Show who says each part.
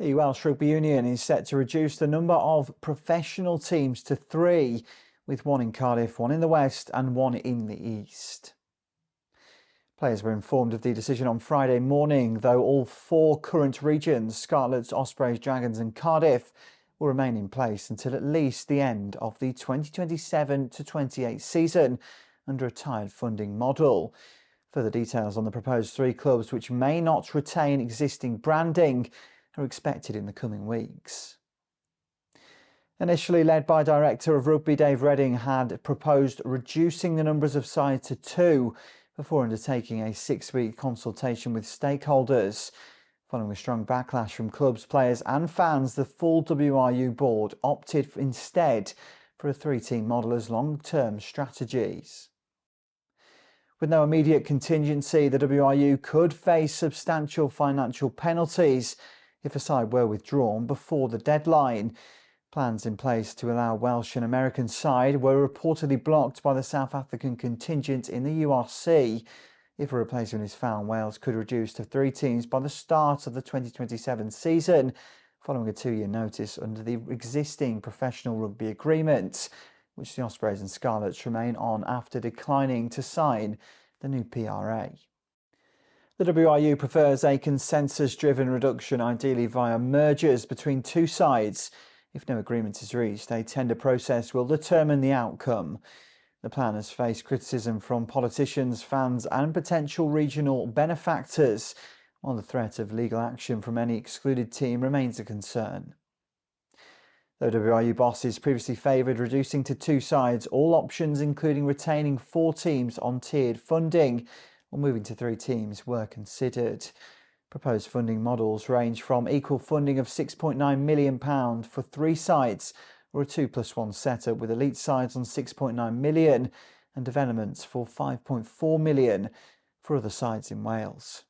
Speaker 1: The Welsh Rugby Union is set to reduce the number of professional teams to 3, with one in Cardiff, one in the west and one in the east. Players were informed of the decision on Friday morning, though all 4 current regions, Scarlets, Ospreys, Dragons and Cardiff, will remain in place until at least the end of the 2027-28 season under a tiered funding model. Further details on the proposed 3 clubs which may not retain existing branding are expected in the coming weeks. Initially led by Director of Rugby Dave Redding had proposed reducing the numbers of sides to 2 before undertaking a 6-week consultation with stakeholders. Following a strong backlash from clubs, players and fans, the full WRU board opted instead for a 3-team model as long-term strategies. With no immediate contingency, the WRU could face substantial financial penalties if a side were withdrawn before the deadline. Plans in place to allow Welsh and American side were reportedly blocked by the South African contingent in the URC. If a replacement is found, Wales could reduce to 3 teams by the start of the 2027 season, following a 2-year notice under the existing professional rugby agreement, which the Ospreys and Scarlets remain on after declining to sign the new PRA. The WRU prefers a consensus-driven reduction, ideally via mergers between 2 sides. If no agreement is reached, a tender process will determine the outcome. The plan has faced criticism from politicians, fans and potential regional benefactors, while the threat of legal action from any excluded team remains a concern. Though WRU bosses previously favoured reducing to 2 sides, all options, including retaining 4 teams on tiered funding or moving to 3 teams, were considered. Proposed funding models range from equal funding of £6.9 million for 3 sides, or a 2+1 setup with elite sides on £6.9 million and developments for £5.4 million for other sides in Wales.